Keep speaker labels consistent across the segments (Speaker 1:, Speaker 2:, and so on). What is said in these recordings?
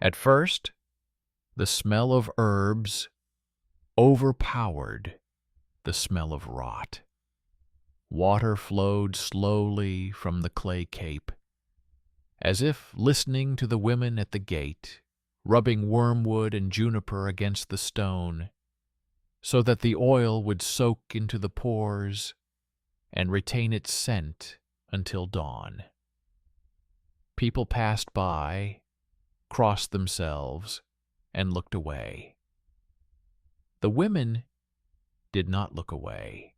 Speaker 1: At first, the smell of herbs overpowered the smell of rot. Water flowed slowly from the clay cape, as if listening to the women at the gate, rubbing wormwood and juniper against the stone, so that the oil would soak into the pores and retain its scent until dawn. People passed by, crossed themselves, and looked away. The women did not look away.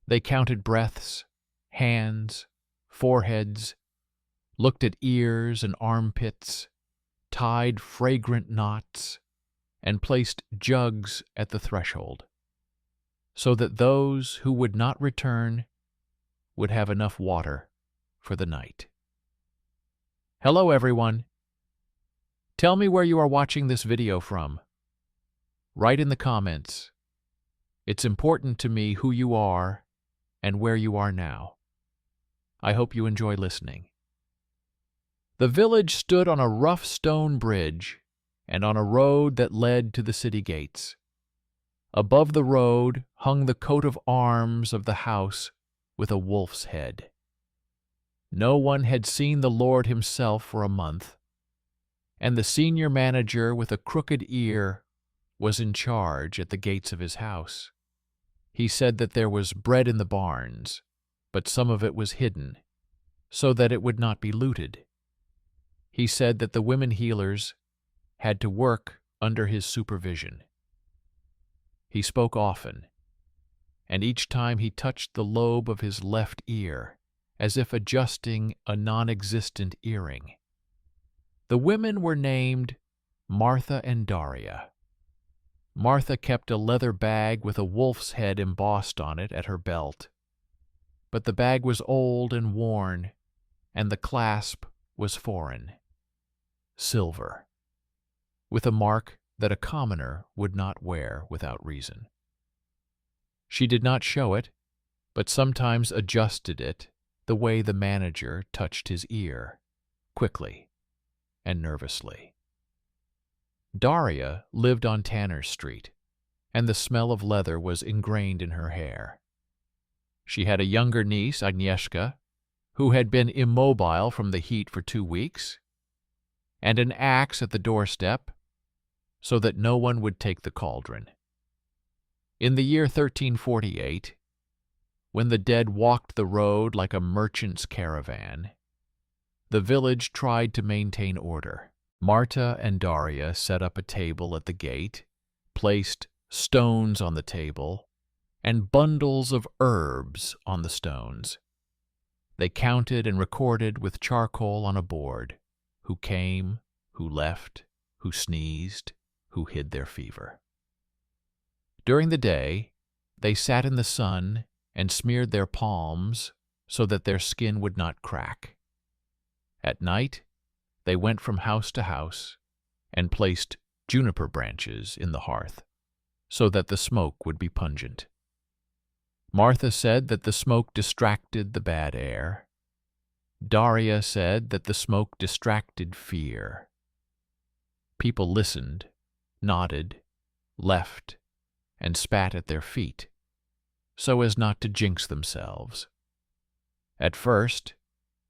Speaker 1: They counted breaths, hands, foreheads, looked at ears and armpits, tied fragrant knots, and placed jugs at the threshold, so that those who would not return would have enough water for the night. Hello, everyone. Tell me where you are watching this video from. Write in the comments. It's important to me who you are and where you are now. I hope you enjoy listening. The village stood on a rough stone bridge and on a road that led to the city gates. Above the road hung the coat of arms of the house with a wolf's head. No one had seen the Lord himself for a month, and the senior manager with a crooked ear was in charge at the gates of his house. He said that there was bread in the barns, but some of it was hidden, so that it would not be looted. He said that the women healers had to work under his supervision. He spoke often, and each time he touched the lobe of his left ear, as if adjusting a non-existent earring. The women were named Martha and Daria. Martha kept a leather bag with a wolf's head embossed on it at her belt, but the bag was old and worn, and the clasp was foreign, silver, with a mark that a commoner would not wear without reason. She did not show it, but sometimes adjusted it the way the manager touched his ear, quickly and nervously. Daria lived on Tanner Street, and the smell of leather was ingrained in her hair. She had a younger niece, Agnieszka, who had been immobile from the heat for 2 weeks, and an axe at the doorstep so that no one would take the cauldron. In the year 1348, when the dead walked the road like a merchant's caravan, the village tried to maintain order. Marta and Daria set up a table at the gate, placed stones on the table, and bundles of herbs on the stones. They counted and recorded with charcoal on a board who came, who left, who sneezed, who hid their fever. During the day, they sat in the sun and smeared their palms so that their skin would not crack. At night, they went from house to house and placed juniper branches in the hearth so that the smoke would be pungent. Martha said that the smoke distracted the bad air. Daria said that the smoke distracted fear. People listened, nodded, left, and spat at their feet, so as not to jinx themselves. At first,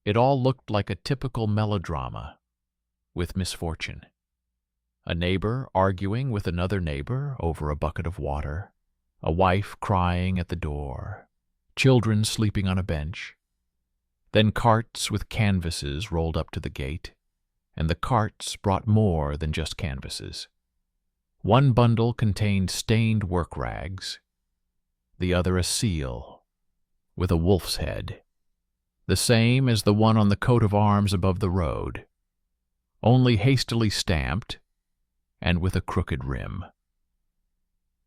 Speaker 1: it all looked like a typical melodrama with misfortune. A neighbor arguing with another neighbor over a bucket of water, a wife crying at the door, children sleeping on a bench. Then carts with canvases rolled up to the gate, and the carts brought more than just canvases. One bundle contained stained work rags, the other a seal with a wolf's head, the same as the one on the coat of arms above the road, only hastily stamped and with a crooked rim.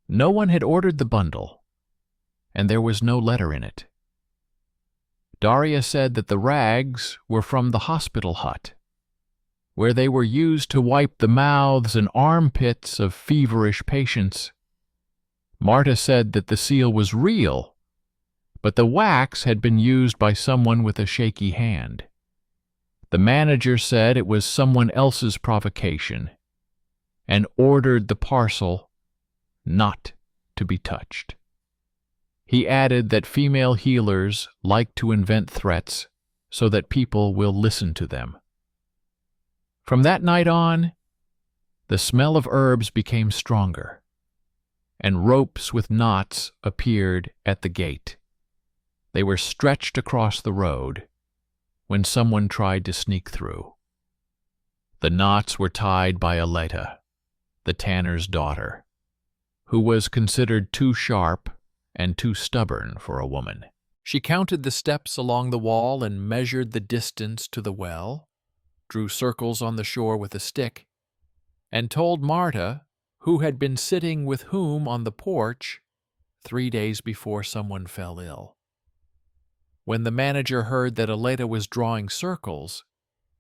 Speaker 1: No one had ordered the bundle, and there was no letter in it. Daria said that the rags were from the hospital hut, where they were used to wipe the mouths and armpits of feverish patients. Marta said that the seal was real, but the wax had been used by someone with a shaky hand. The manager said it was someone else's provocation and ordered the parcel not to be touched. He added that female healers like to invent threats so that people will listen to them. From that night on, the smell of herbs became stronger, and ropes with knots appeared at the gate. They were stretched across the road when someone tried to sneak through. The knots were tied by Aleta, the tanner's daughter, who was considered too sharp and too stubborn for a woman. She counted the steps along the wall and measured the distance to the well, drew circles on the shore with a stick, and told Marta, who had been sitting with whom on the porch 3 days before someone fell ill. When the manager heard that Aleta was drawing circles,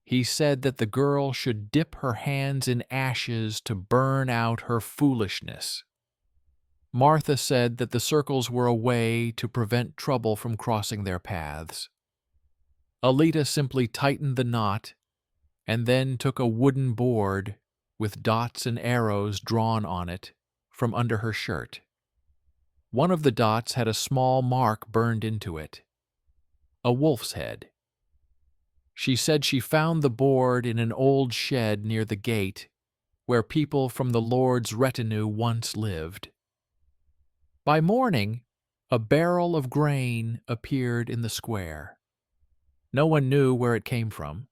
Speaker 1: he said that the girl should dip her hands in ashes to burn out her foolishness. Martha said that the circles were a way to prevent trouble from crossing their paths. Aleta simply tightened the knot and then took a wooden board with dots and arrows drawn on it from under her shirt. One of the dots had a small mark burned into it, a wolf's head. She said she found the board in an old shed near the gate where people from the Lord's retinue once lived. By morning, a barrel of grain appeared in the square. No one knew where it came from.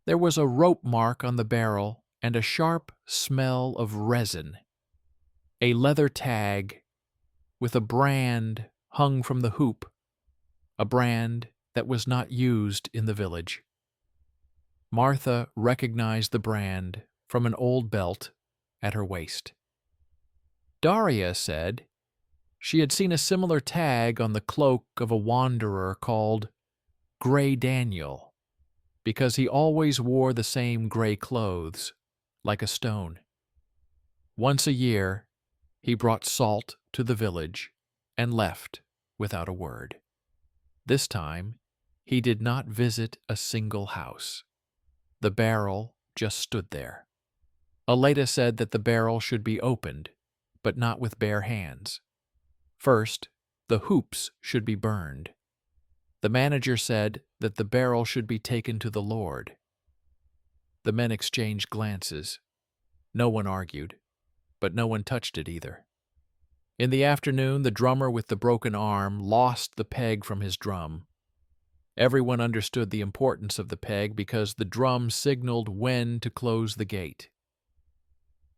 Speaker 1: There was a rope mark on the barrel and a sharp smell of resin. A leather tag with a brand hung from the hoop, a brand that was not used in the village. Martha recognized the brand from an old belt at her waist. Daria said she had seen a similar tag on the cloak of a wanderer called Gray Daniel, because he always wore the same gray clothes, like a stone. Once a year, he brought salt to the village and left without a word. This time, he did not visit a single house. The barrel just stood there. Aleta said that the barrel should be opened, but not with bare hands. First, the hoops should be burned. The manager said that the barrel should be taken to the Lord. The men exchanged glances. No one argued, but no one touched it either. In the afternoon, the drummer with the broken arm lost the peg from his drum. Everyone understood the importance of the peg because the drum signaled when to close the gate.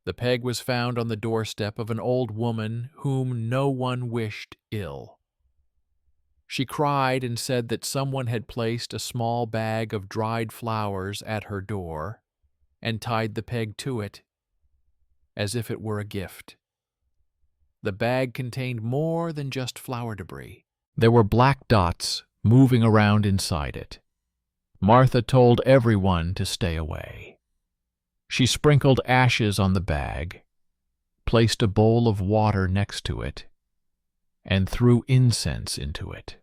Speaker 1: The peg was found on the doorstep of an old woman whom no one wished ill. She cried and said that someone had placed a small bag of dried flowers at her door and tied the peg to it, as if it were a gift. The bag contained more than just flower debris. There were black dots moving around inside it. Martha told everyone to stay away. She sprinkled ashes on the bag, placed a bowl of water next to it, and threw incense into it.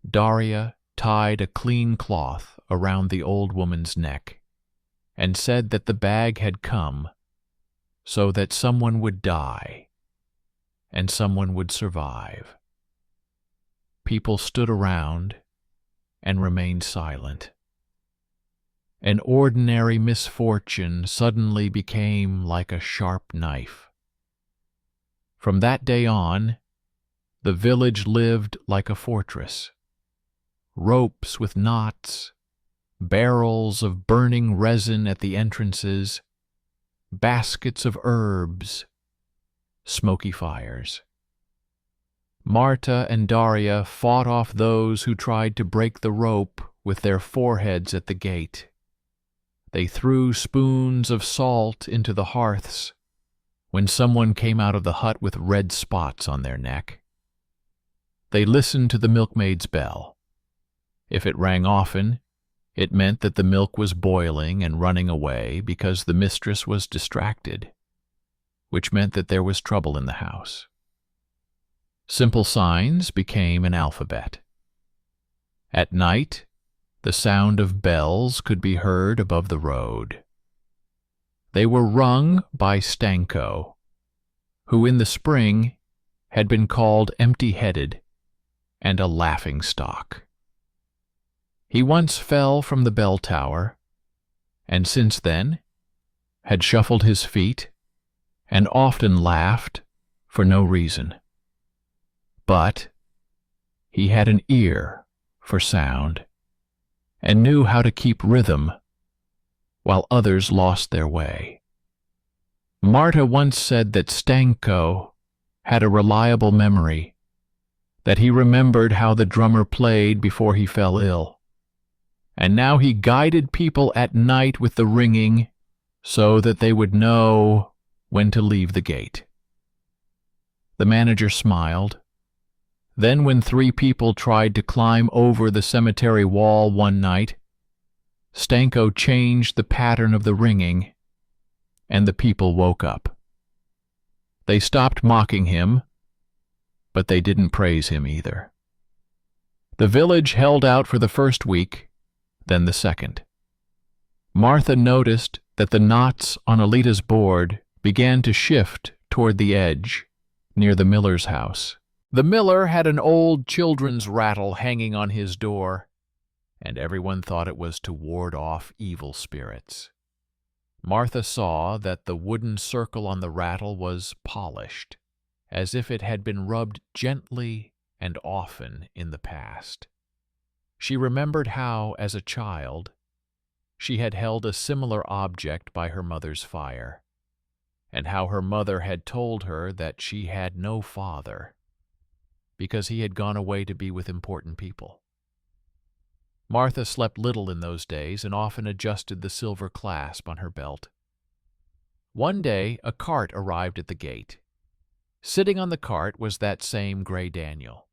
Speaker 1: Daria tied a clean cloth around the old woman's neck and said that the bag had come so that someone would die and someone would survive. People stood around and remained silent. An ordinary misfortune suddenly became like a sharp knife. From that day on, the village lived like a fortress. Ropes with knots, barrels of burning resin at the entrances, baskets of herbs, smoky fires. Marta and Daria fought off those who tried to break the rope with their foreheads at the gate. They threw spoons of salt into the hearths when someone came out of the hut with red spots on their neck. They listened to the milkmaid's bell. If it rang often, it meant that the milk was boiling and running away because the mistress was distracted, which meant that there was trouble in the house. Simple signs became an alphabet. At night, The sound of bells could be heard above the road. They were rung by Stanko, who in the spring had been called empty-headed and a laughing-stock. He once fell from the bell tower, and since then had shuffled his feet and often laughed for no reason. But he had an ear for sound and knew how to keep rhythm while others lost their way. Marta once said that Stanko had a reliable memory, that he remembered how the drummer played before he fell ill, and now he guided people at night with the ringing so that they would know when to leave the gate. The manager smiled. Then when 3 people tried to climb over the cemetery wall one night, Stanko changed the pattern of the ringing, and the people woke up. They stopped mocking him, but they didn't praise him either. The village held out for the first week, then the second. Martha noticed that the knots on Alita's board began to shift toward the edge, near the miller's house. The miller had an old children's rattle hanging on his door, and everyone thought it was to ward off evil spirits. Martha saw that the wooden circle on the rattle was polished, as if it had been rubbed gently and often in the past. She remembered how, as a child, she had held a similar object by her mother's fire, and how her mother had told her that she had no father, because he had gone away to be with important people. Martha slept little in those days and often adjusted the silver clasp on her belt. One day a cart arrived at the gate. Sitting on the cart was that same Gray Daniel.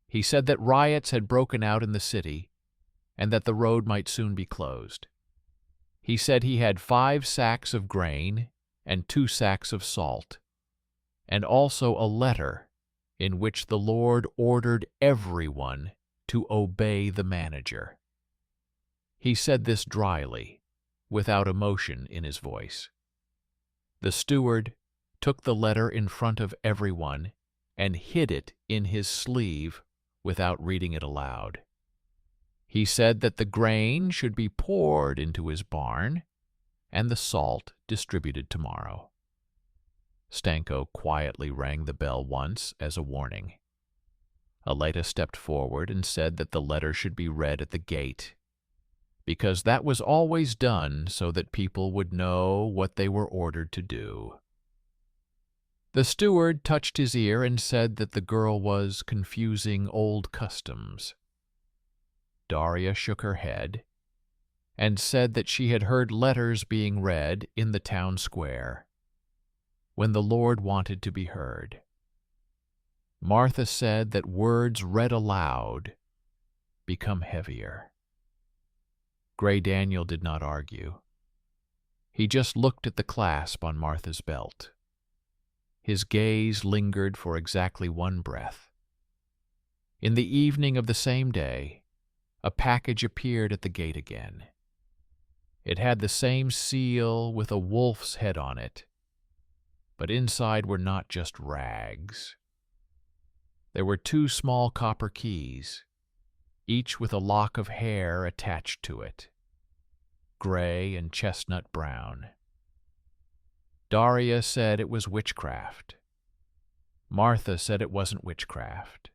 Speaker 1: He said that riots had broken out in the city and that the road might soon be closed. He said he had 5 sacks of grain and 2 sacks of salt, and also a letter in which the Lord ordered everyone to obey the manager. He said this dryly, without emotion in his voice. The steward took the letter in front of everyone and hid it in his sleeve without reading it aloud. He said that the grain should be poured into his barn and the salt distributed tomorrow. Stanko quietly rang the bell once as a warning. Aleta stepped forward and said that the letter should be read at the gate, because that was always done so that people would know what they were ordered to do. The steward touched his ear and said that the girl was confusing old customs. Daria shook her head and said that she had heard letters being read in the town square when the Lord wanted to be heard. Martha said that words read aloud become heavier. Gray Daniel did not argue. He just looked at the clasp on Martha's belt. His gaze lingered for exactly 1 breath. In the evening of the same day, a package appeared at the gate again. It had the same seal with a wolf's head on it, but inside were not just rags. There were 2 small copper keys, each with a lock of hair attached to it, gray and chestnut brown. Daria said it was witchcraft. Martha said it wasn't witchcraft,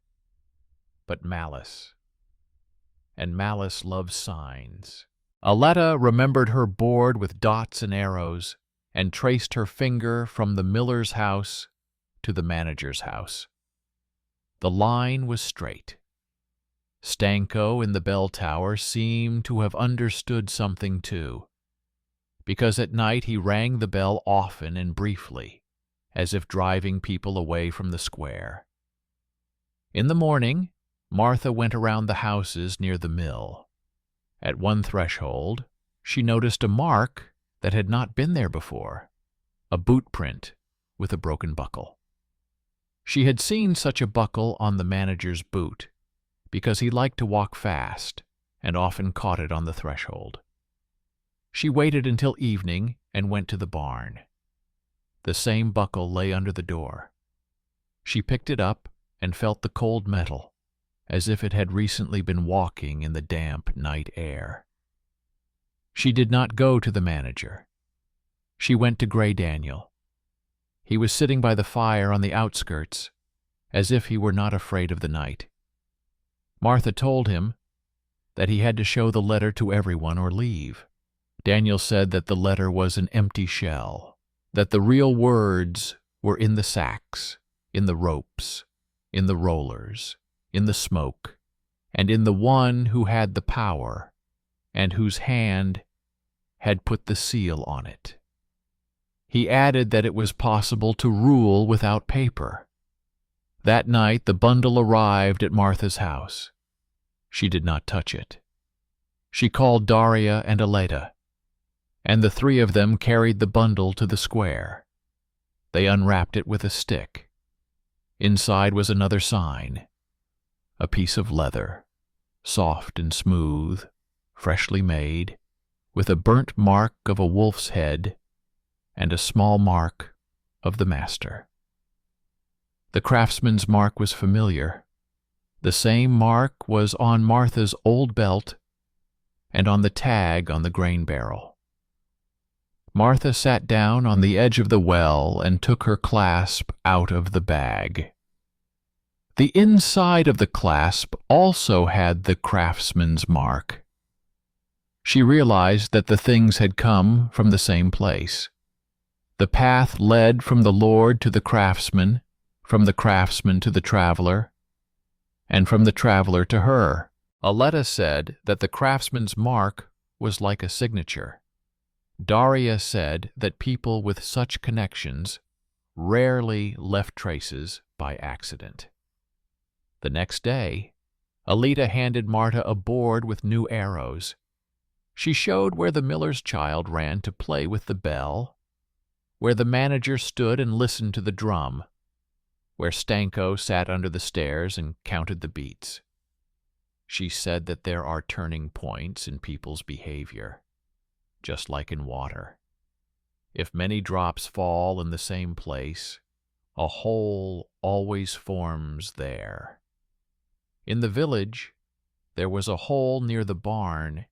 Speaker 1: but malice. And malice loves signs. Aleta remembered her board with dots and arrows and traced her finger from the miller's house to the manager's house. The line was straight. Stanko in the bell tower seemed to have understood something too, because at night he rang the bell often and briefly, as if driving people away from the square. In the morning, Martha went around the houses near the mill. At one threshold, she noticed a mark that had not been there before, a boot print with a broken buckle. She had seen such a buckle on the manager's boot, because he liked to walk fast, and often caught it on the threshold. She waited until evening and went to the barn. The same buckle lay under the door. She picked it up and felt the cold metal, as if it had recently been walking in the damp night air. She did not go to the manager. She went to Gray Daniel. He was sitting by the fire on the outskirts, as if he were not afraid of the night. Martha told him that he had to show the letter to everyone or leave. Daniel said that the letter was an empty shell, that the real words were in the sacks, in the ropes, in the rollers, in the smoke, and in the one who had the power and whose hand had put the seal on it. He added that it was possible to rule without paper. That night the bundle arrived at Martha's house. She did not touch it. She called Daria and Aleta, and the three of them carried the bundle to the square. They unwrapped it with a stick. Inside was another sign, a piece of leather, soft and smooth, freshly made, with a burnt mark of a wolf's head and a small mark of the master. The craftsman's mark was familiar. The same mark was on Martha's old belt and on the tag on the grain barrel. Martha sat down on the edge of the well and took her clasp out of the bag. The inside of the clasp also had the craftsman's mark. She realized that the things had come from the same place. The path led from the Lord to the craftsman, from the craftsman to the traveler, and from the traveler to her. Aleta said that the craftsman's mark was like a signature. Daria said that people with such connections rarely left traces by accident. The next day, Aleta handed Martha a board with new arrows. She showed where the miller's child ran to play with the bell, where the manager stood and listened to the drum, where Stanko sat under the stairs and counted the beats. She said that there are turning points in people's behavior, just like in water. If many drops fall in the same place, a hole always forms there. In the village, there was a hole near the barn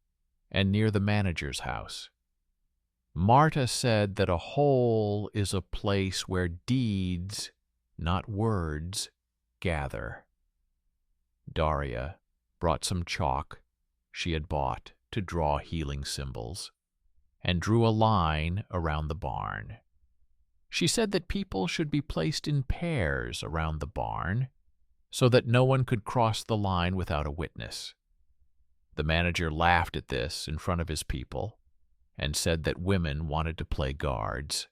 Speaker 1: and near the manager's house. Martha said that a hole is a place where deeds, not words, gather. Daria brought some chalk she had bought to draw healing symbols and drew a line around the barn. She said that people should be placed in pairs around the barn so that no one could cross the line without a witness. The manager laughed at this in front of his people and said that women wanted to play guards.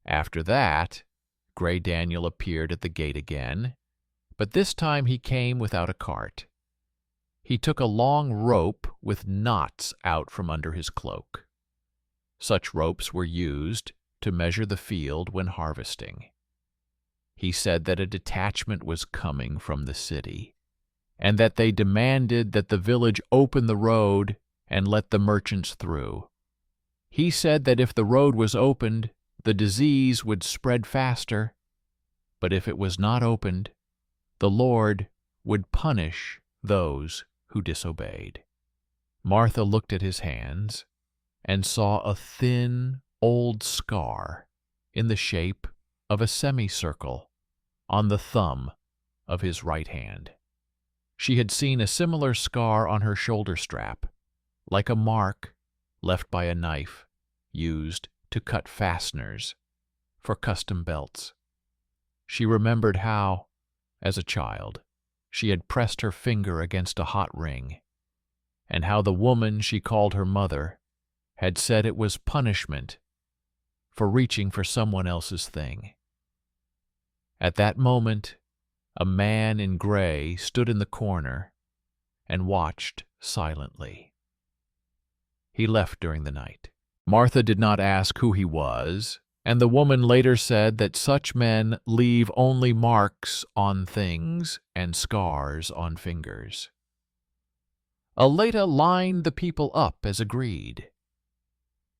Speaker 1: After that, Gray Daniel appeared at the gate again, but this time he came without a cart. He took a long rope with knots out from under his cloak. Such ropes were used to measure the field when harvesting. He said that a detachment was coming from the city, and that they demanded that the village open the road and let the merchants through. He said that if the road was opened, the disease would spread faster, but if it was not opened, the Lord would punish those who disobeyed. Martha looked at his hands and saw a thin, old scar in the shape of a semicircle on the thumb of his right hand. She had seen a similar scar on her shoulder strap, like a mark left by a knife used to cut fasteners for custom belts. She remembered how, as a child, she had pressed her finger against a hot ring, and how the woman she called her mother had said it was punishment for reaching for someone else's thing. At that moment, a man in gray stood in the corner and watched silently. He left during the night. Martha did not ask who he was, and the woman later said that such men leave only marks on things and scars on fingers. Aleta lined the people up as agreed.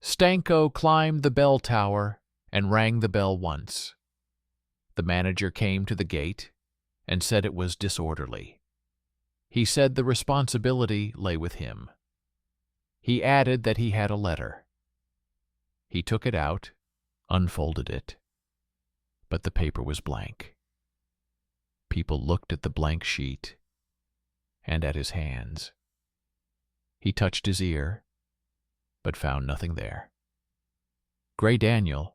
Speaker 1: Stanko climbed the bell tower and rang the bell once. The manager came to the gate and said it was disorderly. He said the responsibility lay with him. He added that he had a letter. He took it out, unfolded it, but the paper was blank. People looked at the blank sheet and at his hands. He touched his ear, but found nothing there. Grey Daniel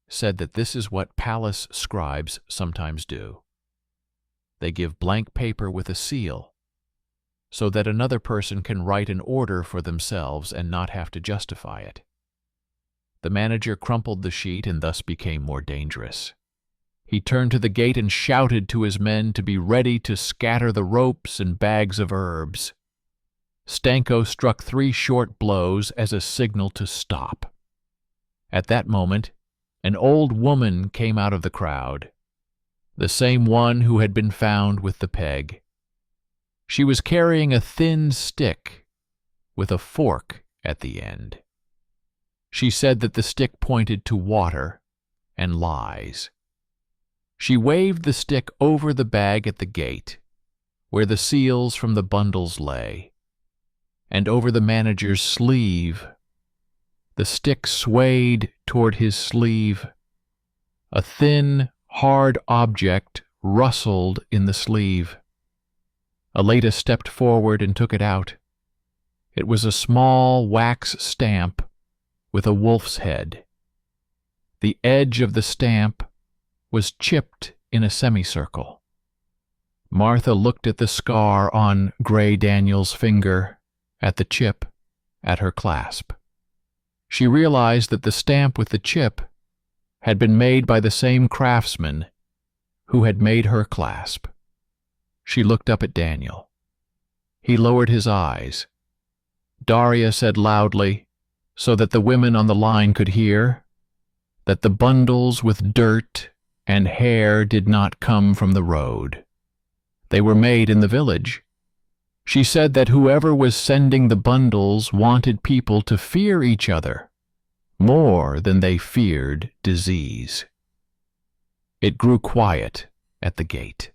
Speaker 1: said that this is what palace scribes sometimes do. They give blank paper with a seal so that another person can write an order for themselves and not have to justify it. The manager crumpled the sheet and thus became more dangerous. He turned to the gate and shouted to his men to be ready to scatter the ropes and bags of herbs. Stanko struck 3 short blows as a signal to stop. At that moment, an old woman came out of the crowd, the same one who had been found with the peg. She was carrying a thin stick with a fork at the end. She said that the stick pointed to water and lies. She waved the stick over the bag at the gate, where the seals from the bundles lay, and over the manager's sleeve. The stick swayed toward his sleeve. A thin, hard object rustled in the sleeve. Aleta stepped forward and took it out. It was a small wax stamp with a wolf's head. The edge of the stamp was chipped in a semicircle. Martha looked at the scar on Grey Daniel's finger, at the chip, at her clasp. She realized that the stamp with the chip had been made by the same craftsman who had made her clasp. She looked up at Daniel. He lowered his eyes. Daria said loudly, so that the women on the line could hear, that the bundles with dirt and hair did not come from the road. They were made in the village. She said that whoever was sending the bundles wanted people to fear each other more than they feared disease. It grew quiet at the gate.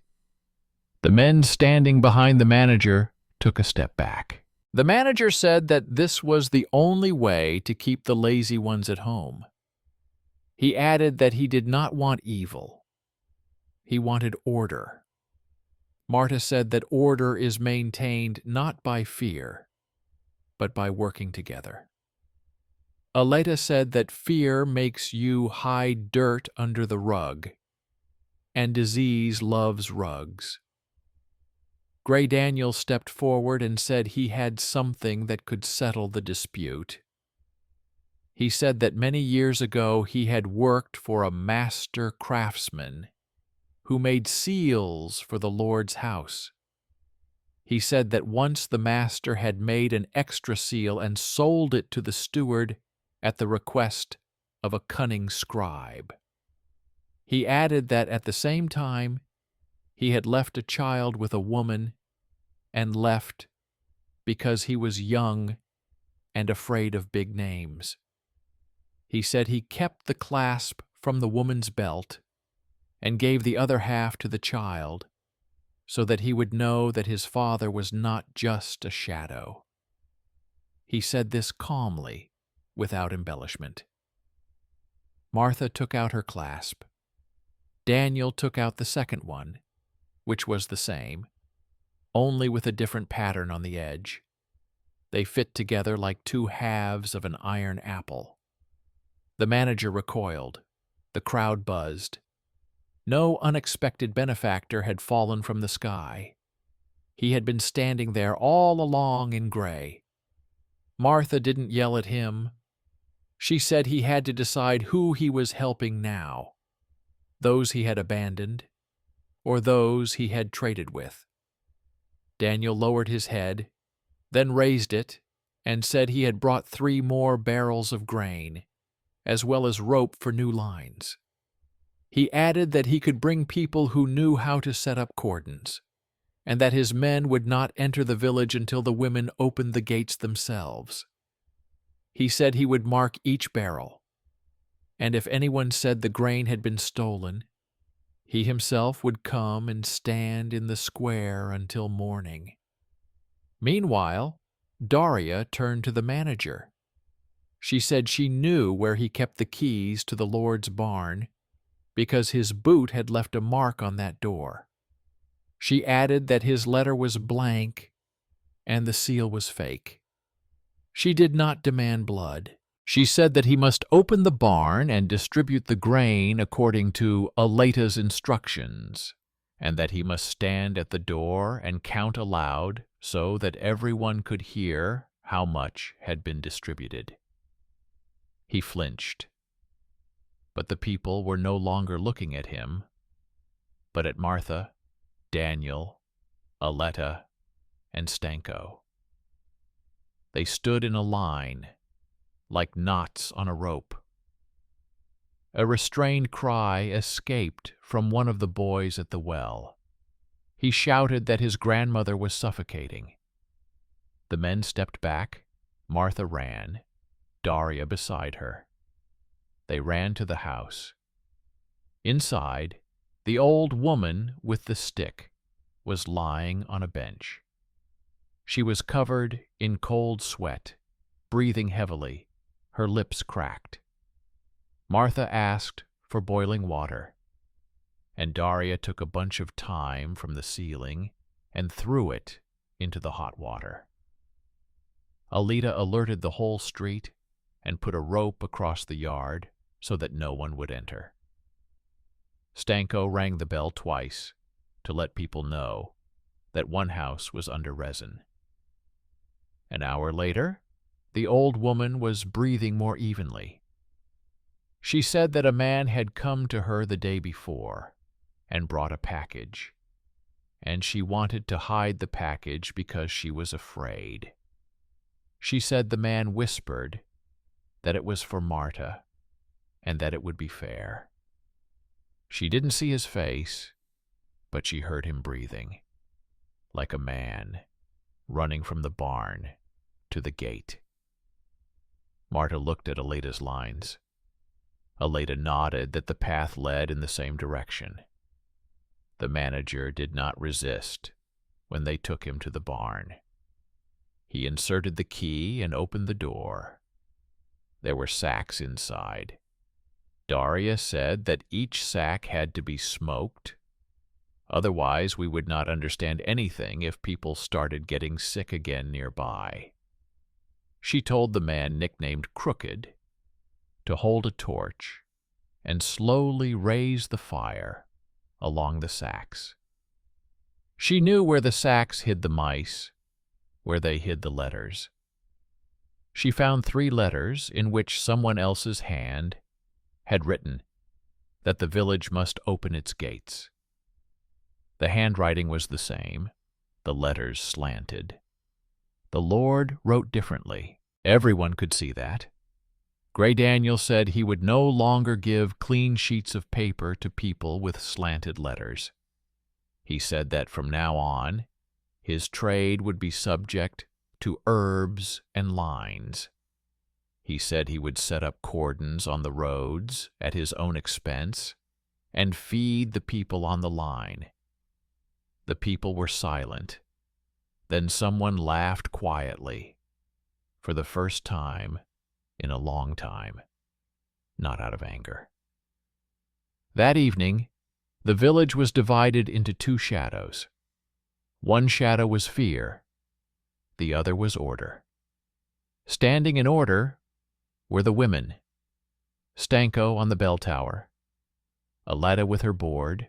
Speaker 1: The men standing behind the manager took a step back. The manager said that this was the only way to keep the lazy ones at home. He added that he did not want evil. He wanted order. Marta said that order is maintained not by fear, but by working together. Aleta said that fear makes you hide dirt under the rug, and disease loves rugs. Grey Daniel stepped forward and said he had something that could settle the dispute. He said that many years ago he had worked for a master craftsman who made seals for the Lord's house. He said that once the master had made an extra seal and sold it to the steward at the request of a cunning scribe. He added that at the same time he had left a child with a woman and left because he was young and afraid of big names. He said he kept the clasp from the woman's belt and gave the other half to the child so that he would know that his father was not just a shadow. He said this calmly, without embellishment. Martha took out her clasp. Daniel took out the second one, which was the same, only with a different pattern on the edge. They fit together like 2 halves of an iron apple. The manager recoiled. The crowd buzzed. No unexpected benefactor had fallen from the sky. He had been standing there all along in gray. Martha didn't yell at him. She said he had to decide who he was helping now, those he had abandoned, or those he had traded with. Daniel lowered his head, then raised it, and said he had brought 3 more barrels of grain, as well as rope for new lines. He added that he could bring people who knew how to set up cordons. and that his men would not enter the village until the women opened the gates themselves. He said he would mark each barrel, and if anyone said the grain had been stolen, he himself would come and stand in the square until morning. Meanwhile, Daria turned to the manager. She said she knew where he kept the keys to the Lord's barn because his boot had left a mark on that door. She added that his letter was blank and the seal was fake. She did not demand blood. She said that he must open the barn and distribute the grain according to Aleta's instructions, and that he must stand at the door and count aloud so that everyone could hear how much had been distributed. He flinched, but the people were no longer looking at him, but at Martha, Daniel, Aleta, and Stanko. They stood in a line, like knots on a rope. A restrained cry escaped from one of the boys at the well. He shouted that his grandmother was suffocating. The men stepped back. Martha ran, Daria beside her. They ran to the house. Inside, the old woman with the stick was lying on a bench. She was covered in cold sweat, breathing heavily, her lips cracked. Martha asked for boiling water, and Daria took a bunch of thyme from the ceiling and threw it into the hot water. Aleta alerted the whole street and put a rope across the yard so that no one would enter. Stanko rang the bell twice to let people know that one house was under resin. An hour later, the old woman was breathing more evenly. She said that a man had come to her the day before and brought a package, and she wanted to hide the package because she was afraid. She said the man whispered that it was for Marta and that it would be fair. She didn't see his face, but she heard him breathing, like a man running from the barn to the gate. Marta looked at Aleta's lines. Aleta nodded that the path led in the same direction. The manager did not resist when they took him to the barn. He inserted the key and opened the door. There were sacks inside. Daria said that each sack had to be smoked. Otherwise, we would not understand anything if people started getting sick again nearby. She told the man nicknamed Crooked to hold a torch and slowly raise the fire along the sacks. She knew where the sacks hid the mice, where they hid the letters. She found 3 letters in which someone else's hand had written that the village must open its gates. The handwriting was the same, the letters slanted. The Lord wrote differently. Everyone could see that. Gray Daniel said he would no longer give clean sheets of paper to people with slanted letters. He said that from now on, his trade would be subject to herbs and lines. He said he would set up cordons on the roads at his own expense and feed the people on the line. The people were silent. Then someone laughed quietly, for the first time in a long time, not out of anger. That evening, the village was divided into 2 shadows. One shadow was fear, the other was order. Standing in order were the women, Stanko on the bell tower, Aleta with her board,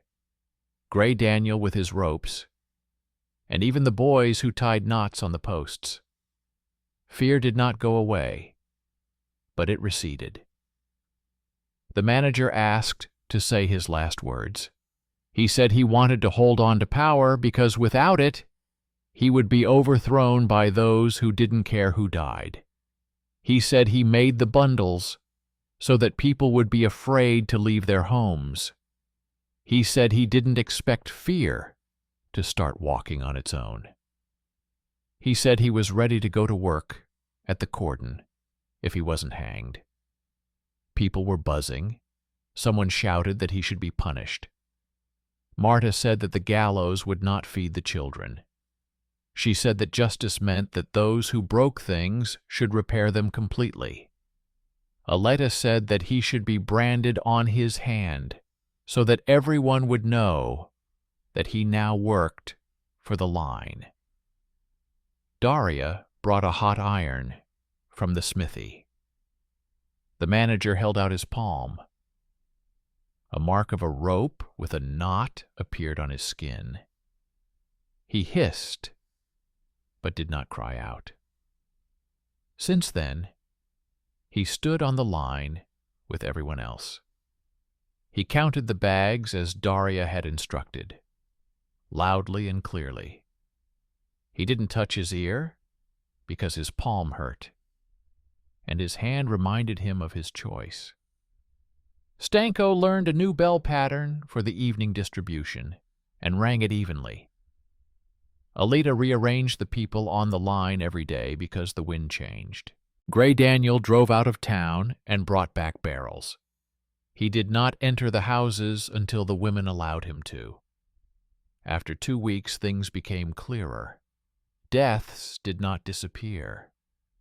Speaker 1: Gray Daniel with his ropes, and even the boys who tied knots on the posts. Fear did not go away, but it receded. The manager asked to say his last words. He said he wanted to hold on to power because without it, he would be overthrown by those who didn't care who died. He said he made the bundles so that people would be afraid to leave their homes. He said he didn't expect fear to start walking on its own. He said he was ready to go to work at the cordon if he wasn't hanged. People were buzzing. Someone shouted that he should be punished. Marta said that the gallows would not feed the children. She said that justice meant that those who broke things should repair them completely. Aleta said that he should be branded on his hand so that everyone would know that he now worked for the line. Daria brought a hot iron from the smithy. The manager held out his palm. A mark of a rope with a knot appeared on his skin. He hissed, but did not cry out. Since then, he stood on the line with everyone else. He counted the bags as Daria had instructed, loudly and clearly. He didn't touch his ear because his palm hurt, and his hand reminded him of his choice. Stanko learned a new bell pattern for the evening distribution and rang it evenly. Alita rearranged the people on the line every day because the wind changed. Gray Daniel drove out of town and brought back barrels. He did not enter the houses until the women allowed him to. After 2 weeks, things became clearer. Deaths did not disappear,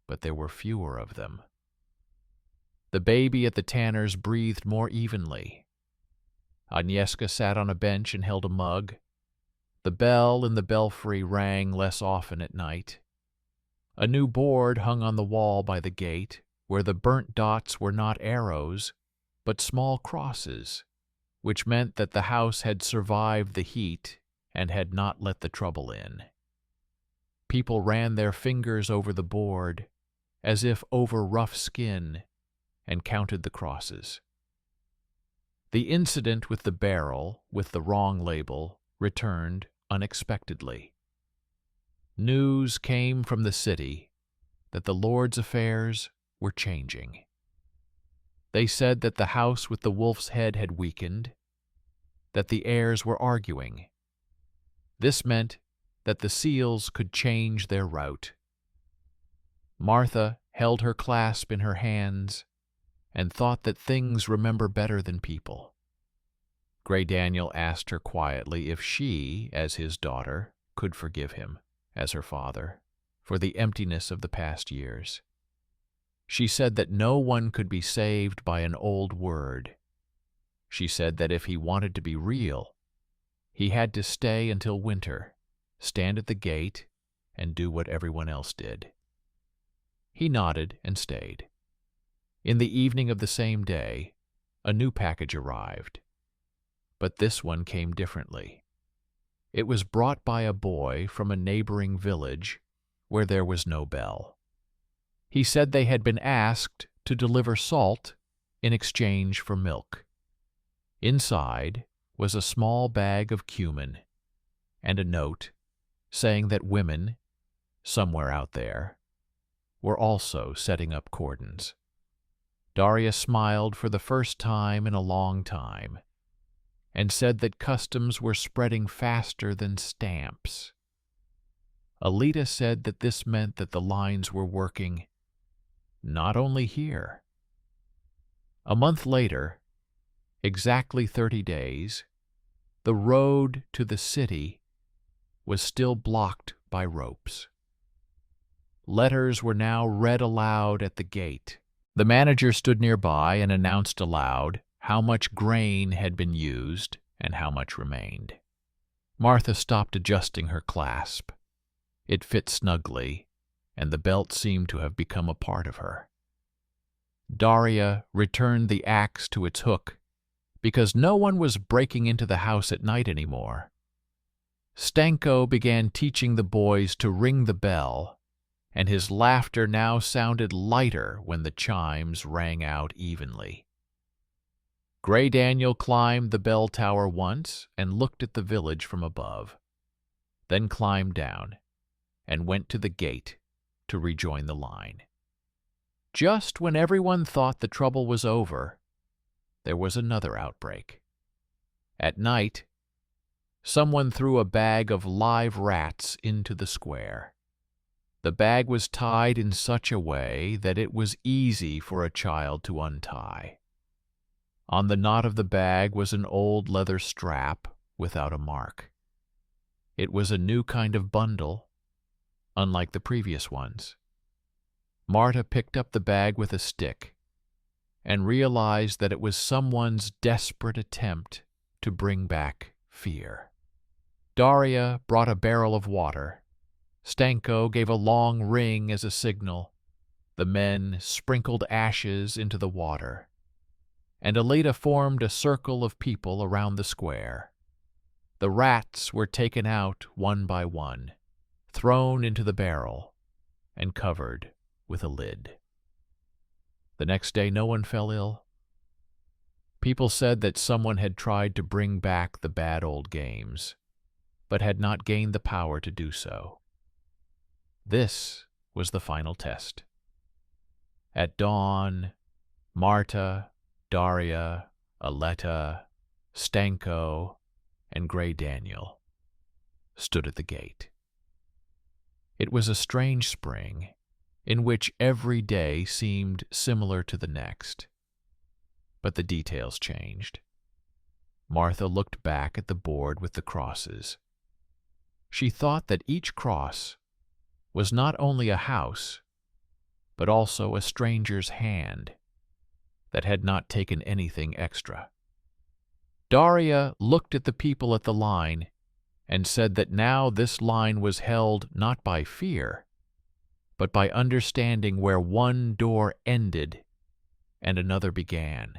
Speaker 1: but there were fewer of them. The baby at the Tanners breathed more evenly. Agnieszka sat on a bench and held a mug. The bell in the belfry rang less often at night. A new board hung on the wall by the gate, where the burnt dots were not arrows, but small crosses, which meant that the house had survived the heat and had not let the trouble in. People ran their fingers over the board, as if over rough skin, and counted the crosses. The incident with the barrel, with the wrong label, returned unexpectedly. News came from the city that the Lord's affairs were changing. They said that the house with the wolf's head had weakened, that the heirs were arguing. This meant that the seals could change their route. Martha held her clasp in her hands and thought that things remember better than people. Gray Daniel asked her quietly if she, as his daughter, could forgive him, as her father, for the emptiness of the past years. She said that no one could be saved by an old word. She said that if he wanted to be real, he had to stay until winter, stand at the gate, and do what everyone else did. He nodded and stayed. In the evening of the same day, a new package arrived. But this one came differently. It was brought by a boy from a neighboring village where there was no bell. He said they had been asked to deliver salt in exchange for milk. Inside was a small bag of cumin and a note saying that women, somewhere out there, were also setting up cordons. Daria smiled for the first time in a long time and said that customs were spreading faster than stamps. Alita said that this meant that the lines were working not only here. A month later, exactly 30 days, the road to the city was still blocked by ropes. Letters were now read aloud at the gate. The manager stood nearby and announced aloud how much grain had been used and how much remained. Martha stopped adjusting her clasp. It fit snugly, and the belt seemed to have become a part of her. Daria returned the axe to its hook because no one was breaking into the house at night anymore. Stanko began teaching the boys to ring the bell, and his laughter now sounded lighter when the chimes rang out evenly. Gray Daniel climbed the bell tower once and looked at the village from above, then climbed down and went to the gate to rejoin the line. Just when everyone thought the trouble was over, there was another outbreak. At night, someone threw a bag of live rats into the square. The bag was tied in such a way that it was easy for a child to untie. On the knot of the bag was an old leather strap without a mark. It was a new kind of bundle, unlike the previous ones. Marta picked up the bag with a stick and realized that it was someone's desperate attempt to bring back fear. Daria brought a barrel of water. Stanko gave a long ring as a signal. The men sprinkled ashes into the water, and Aleda formed a circle of people around the square. The rats were taken out one by one, thrown into the barrel, and covered with a lid. The next day no one fell ill. People said that someone had tried to bring back the bad old games, but had not gained the power to do so. This was the final test. At dawn, Marta, Daria, Aleta, Stanko, and Grey Daniel stood at the gate. It was a strange spring, in which every day seemed similar to the next. But the details changed. Martha looked back at the board with the crosses. She thought that each cross was not only a house, but also a stranger's hand that had not taken anything extra. Daria looked at the people at the line and said that now this line was held not by fear, but by understanding where one door ended and another began.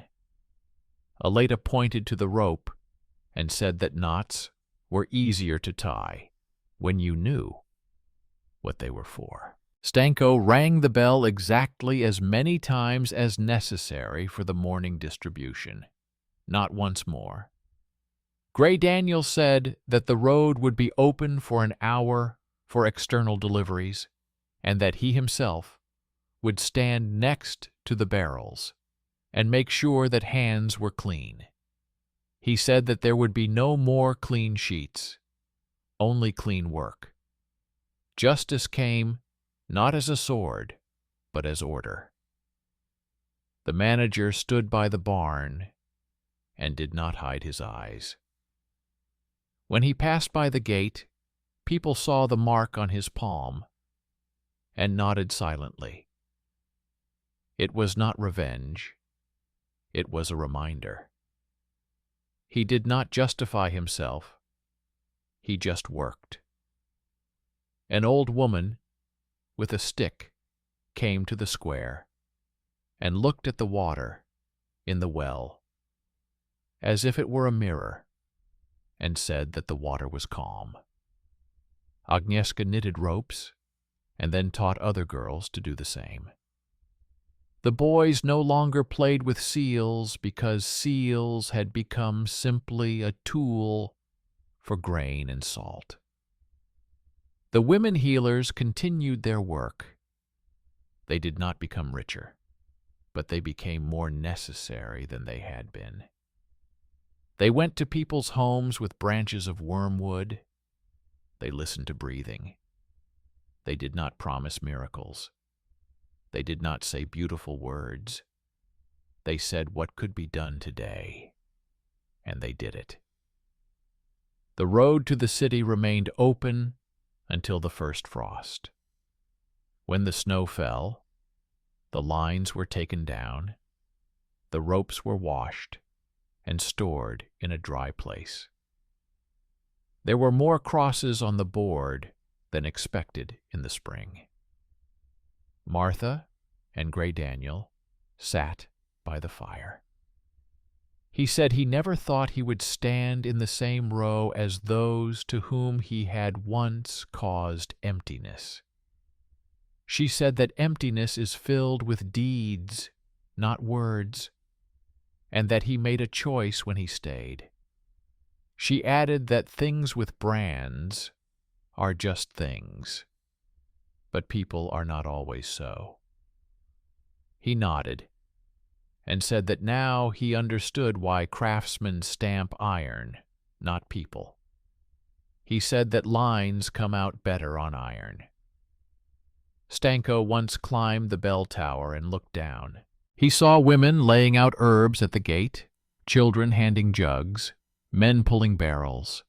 Speaker 1: Aleda pointed to the rope and said that knots were easier to tie when you knew what they were for. Stanko rang the bell exactly as many times as necessary for the morning distribution, not once more. Grey Daniel said that the road would be open for an hour for external deliveries, and that he himself would stand next to the barrels and make sure that hands were clean. He said that there would be no more clean sheets, only clean work. Justice came not as a sword, but as order. The manager stood by the barn and did not hide his eyes. When he passed by the gate, people saw the mark on his palm and nodded silently. It was not revenge. It was a reminder. He did not justify himself. He just worked. An old woman with a stick came to the square and looked at the water in the well as if it were a mirror, and said that the water was calm. Agnieszka knitted ropes and then taught other girls to do the same. The boys no longer played with seals because seals had become simply a tool for grain and salt. The women healers continued their work. They did not become richer, but they became more necessary than they had been. They went to people's homes with branches of wormwood. They listened to breathing. They did not promise miracles. They did not say beautiful words. They said what could be done today, and they did it. The road to the city remained open until the first frost. When the snow fell, the lines were taken down, the ropes were washed, and stored in a dry place. There were more crosses on the board than expected in the spring. Martha and Grey Daniel sat by the fire. He said he never thought he would stand in the same row as those to whom he had once caused emptiness. She said that emptiness is filled with deeds, not words, and that he made a choice when he stayed. She added that things with brands are just things, but people are not always so. He nodded and said that now he understood why craftsmen stamp iron, not people. He said that lines come out better on iron. Stanko once climbed the bell tower and looked down. He saw women laying out herbs at the gate, children handing jugs, men pulling barrels,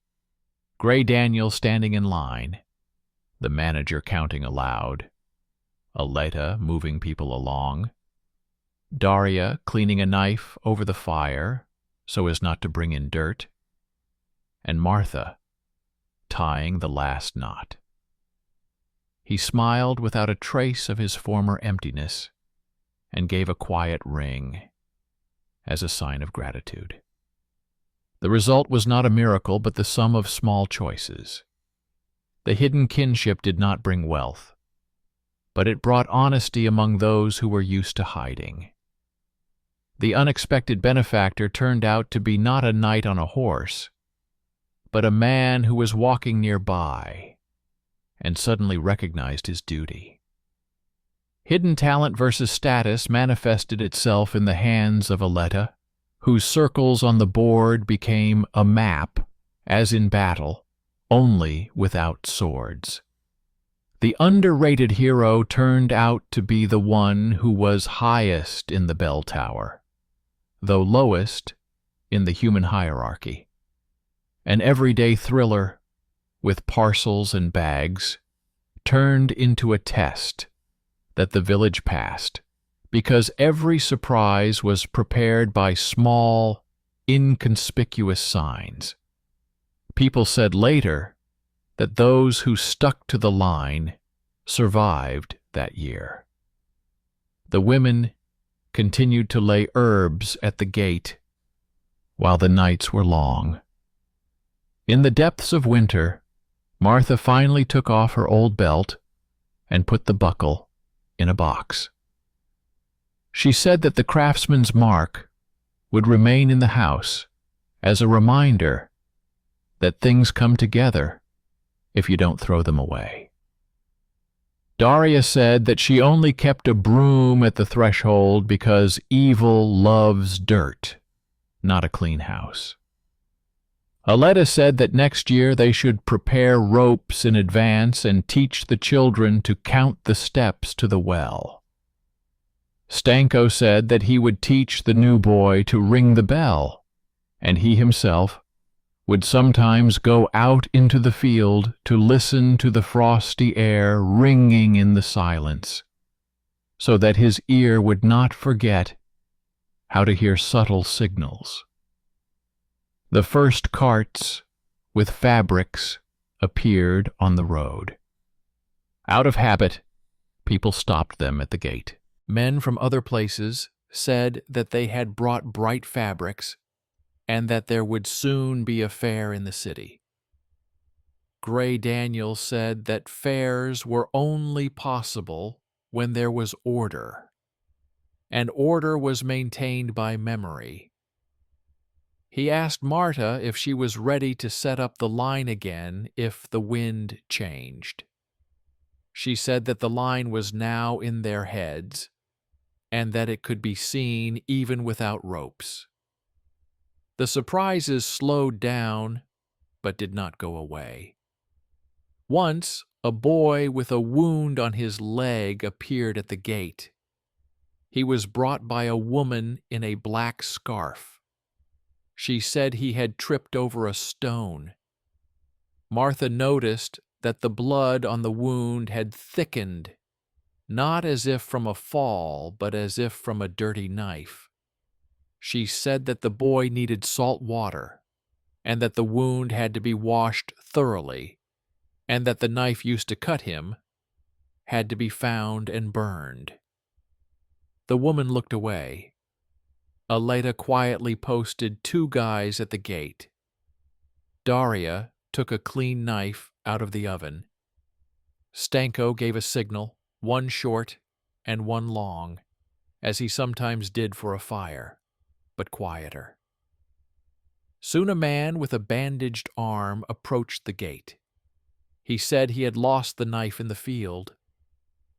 Speaker 1: Gray Daniel standing in line, the manager counting aloud, Aleta moving people along, Daria cleaning a knife over the fire so as not to bring in dirt, and Martha tying the last knot. He smiled without a trace of his former emptiness and gave a quiet ring as a sign of gratitude. The result was not a miracle, but the sum of small choices. The hidden kinship did not bring wealth, but it brought honesty among those who were used to hiding. The unexpected benefactor turned out to be not a knight on a horse, but a man who was walking nearby and suddenly recognized his duty. Hidden talent versus status manifested itself in the hands of Aleta, whose circles on the board became a map, as in battle, only without swords. The underrated hero turned out to be the one who was highest in the bell tower, though lowest in the human hierarchy. An everyday thriller, with parcels and bags, turned into a test that the village passed, because every surprise was prepared by small, inconspicuous signs. People said later that those who stuck to the line survived that year. The women continued to lay herbs at the gate while the nights were long. In the depths of winter, Martha finally took off her old belt and put the buckle in a box. She said that the craftsman's mark would remain in the house as a reminder that things come together if you don't throw them away. Daria said that she only kept a broom at the threshold because evil loves dirt, not a clean house. Aleta said that next year they should prepare ropes in advance and teach the children to count the steps to the well. Stanko said that he would teach the new boy to ring the bell, and he himself would sometimes go out into the field to listen to the frosty air ringing in the silence, so that his ear would not forget how to hear subtle signals. The first carts with fabrics appeared on the road. Out of habit, people stopped them at the gate. Men from other places said that they had brought bright fabrics and that there would soon be a fair in the city. Gray Daniel said that fairs were only possible when there was order, and order was maintained by memory. He asked Marta if she was ready to set up the line again if the wind changed. She said that the line was now in their heads, and that it could be seen even without ropes. The surprises slowed down, but did not go away. Once, a boy with a wound on his leg appeared at the gate. He was brought by a woman in a black scarf. She said he had tripped over a stone. Martha noticed that the blood on the wound had thickened, not as if from a fall, but as if from a dirty knife. She said that the boy needed salt water, and that the wound had to be washed thoroughly, and that the knife used to cut him had to be found and burned. The woman looked away. Aleta quietly posted 2 guys at the gate. Daria took a clean knife out of the oven. Stanko gave a signal, 1 short and 1 long, as he sometimes did for a fire, but quieter. Soon a man with a bandaged arm approached the gate. He said he had lost the knife in the field.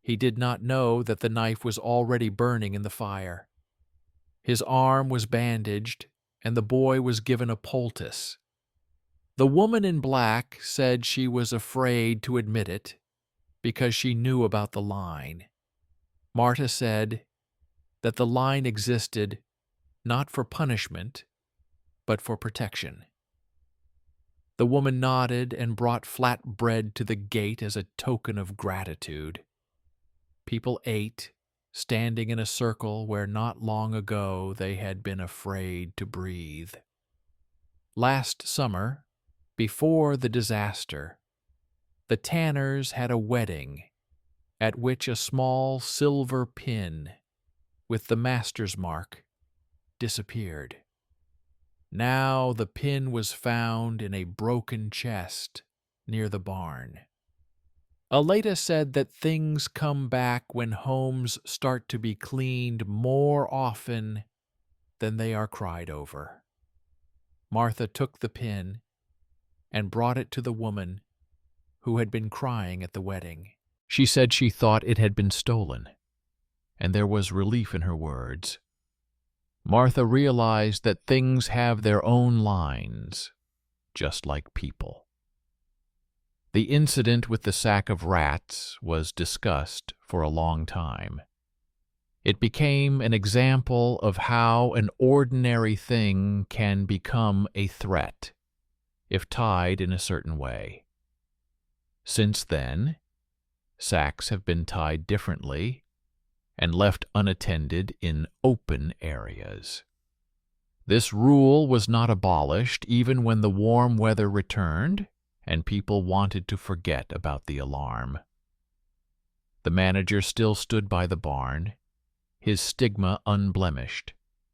Speaker 1: He did not know that the knife was already burning in the fire. His arm was bandaged, and the boy was given a poultice. The woman in black said she was afraid to admit it because she knew about the line. Marta said that the line existed not for punishment, but for protection. The woman nodded and brought flat bread to the gate as a token of gratitude. People ate, standing in a circle where not long ago they had been afraid to breathe. Last summer, before the disaster, the Tanners had a wedding at which a small silver pin with the master's mark disappeared. Now the pin was found in a broken chest near the barn. Aleta said that things come back when homes start to be cleaned more often than they are cried over. Martha took the pin and brought it to the woman who had been crying at the wedding. She said she thought it had been stolen, and there was relief in her words. Martha realized that things have their own lines, just like people. The incident with the sack of rats was discussed for a long time. It became an example of how an ordinary thing can become a threat if tied in a certain way. Since then, sacks have been tied differently and left unattended in open areas. This rule was not abolished even when the warm weather returned and people wanted to forget about the alarm. The manager still stood by the barn, his stigma unblemished,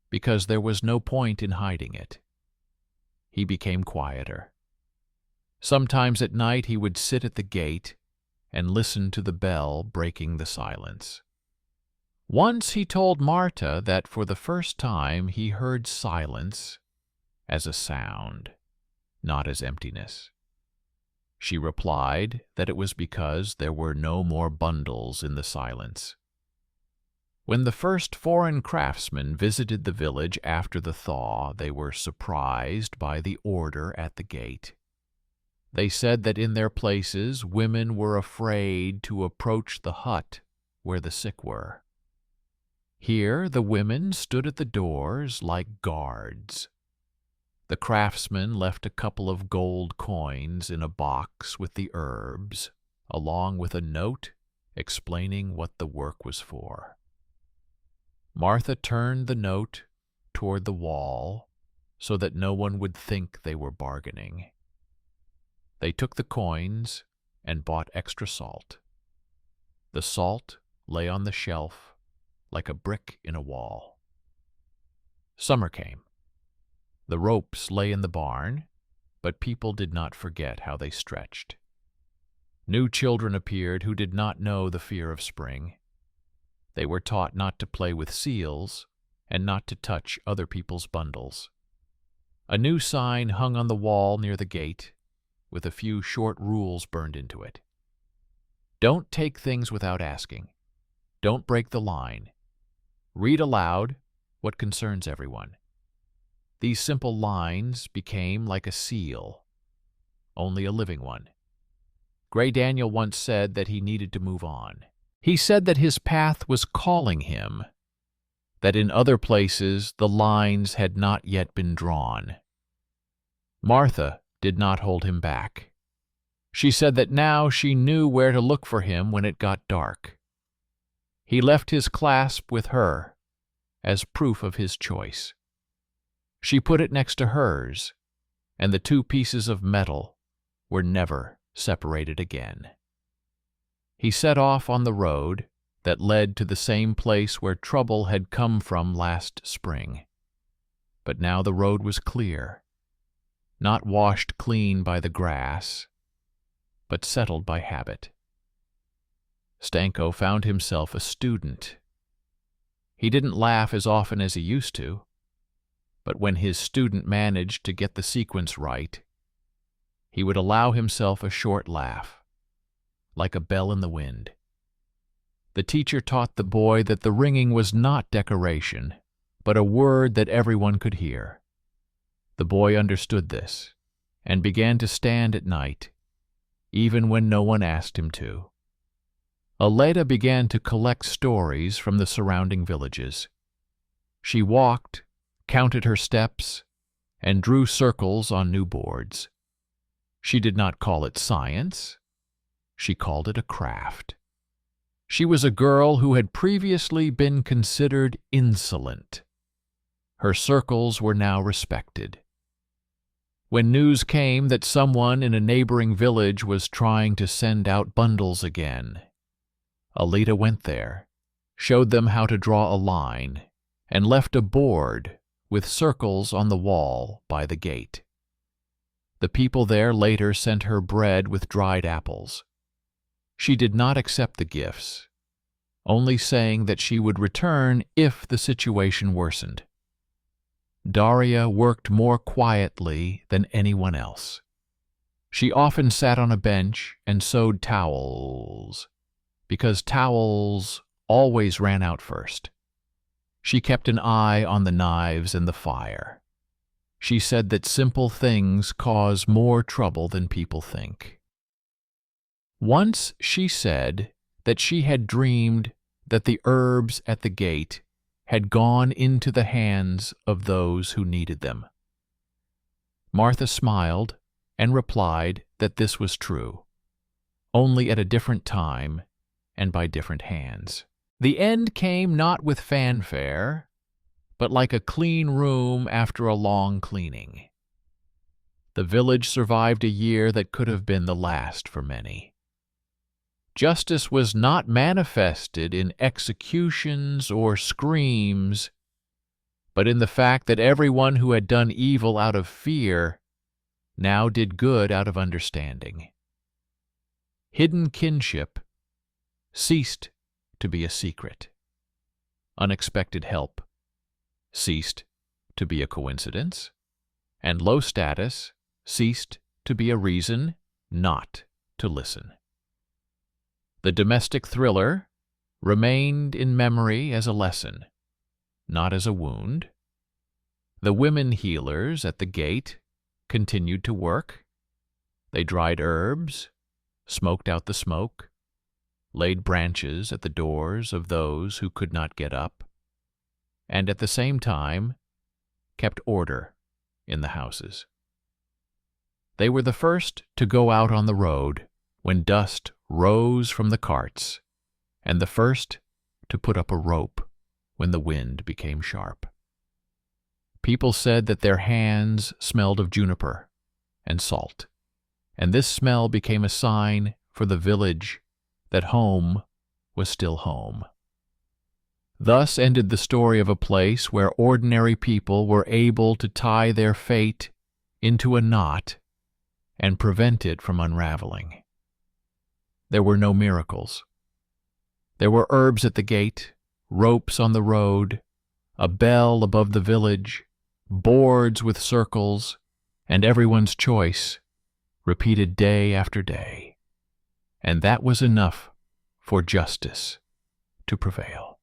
Speaker 1: because there was no point in hiding it. He became quieter. Sometimes at night he would sit at the gate and listen to the bell breaking the silence. Once he told Marta that for the first time he heard silence as a sound, not as emptiness. She replied that it was because there were no more bundles in the silence. When the first foreign craftsmen visited the village after the thaw, they were surprised by the order at the gate. They said that in their places women were afraid to approach the hut where the sick were. Here the women stood at the doors like guards. The craftsmen left a couple of gold coins in a box with the herbs, along with a note explaining what the work was for. Martha turned the note toward the wall so that no one would think they were bargaining. They took the coins and bought extra salt. The salt lay on the shelf like a brick in a wall. Summer came. The ropes lay in the barn, but people did not forget how they stretched. New children appeared who did not know the fear of spring. They were taught not to play with seals and not to touch other people's bundles. A new sign hung on the wall near the gate, with a few short rules burned into it. Don't take things without asking. Don't break the line. Read aloud what concerns everyone. These simple lines became like a seal, only a living one. Gray Daniel once said that he needed to move on. He said that his path was calling him, that in other places the lines had not yet been drawn. Martha did not hold him back. She said that now she knew where to look for him when it got dark. He left his clasp with her as proof of his choice. She put it next to hers, and the two pieces of metal were never separated again. He set off on the road that led to the same place where trouble had come from last spring. But now the road was clear, not washed clean by the grass, but settled by habit. Stanko found himself a student. He didn't laugh as often as he used to, but when his student managed to get the sequence right, he would allow himself a short laugh, like a bell in the wind. The teacher taught the boy that the ringing was not decoration, but a word that everyone could hear. The boy understood this, and began to stand at night, even when no one asked him to. Aleda began to collect stories from the surrounding villages. She walked, counted her steps, and drew circles on new boards. She did not call it science. She called it a craft. She was a girl who had previously been considered insolent. Her circles were now respected. When news came that someone in a neighboring village was trying to send out bundles again, Aleda went there, showed them how to draw a line, and left a board with circles on the wall by the gate. The people there later sent her bread with dried apples. She did not accept the gifts, only saying that she would return if the situation worsened. Daria worked more quietly than anyone else. She often sat on a bench and sewed towels, because towels always ran out first. She kept an eye on the knives and the fire. She said that simple things cause more trouble than people think. Once she said that she had dreamed that the herbs at the gate had gone into the hands of those who needed them. Martha smiled and replied that this was true, only at a different time and by different hands. The end came not with fanfare, but like a clean room after a long cleaning. The village survived a year that could have been the last for many. Justice was not manifested in executions or screams, but in the fact that everyone who had done evil out of fear now did good out of understanding. Hidden kinship ceased to be a secret. Unexpected help ceased to be a coincidence, and low status ceased to be a reason not to listen. The domestic thriller remained in memory as a lesson, not as a wound. The women healers at the gate continued to work. They dried herbs, smoked out the smoke, laid branches at the doors of those who could not get up, and at the same time kept order in the houses. They were the first to go out on the road when dust rose from the carts, and the first to put up a rope when the wind became sharp. People said that their hands smelled of juniper and salt, and this smell became a sign for the village that home was still home. Thus ended the story of a place where ordinary people were able to tie their fate into a knot and prevent it from unraveling. There were no miracles. There were herbs at the gate, ropes on the road, a bell above the village, boards with circles, and everyone's choice, repeated day after day. And that was enough for justice to prevail.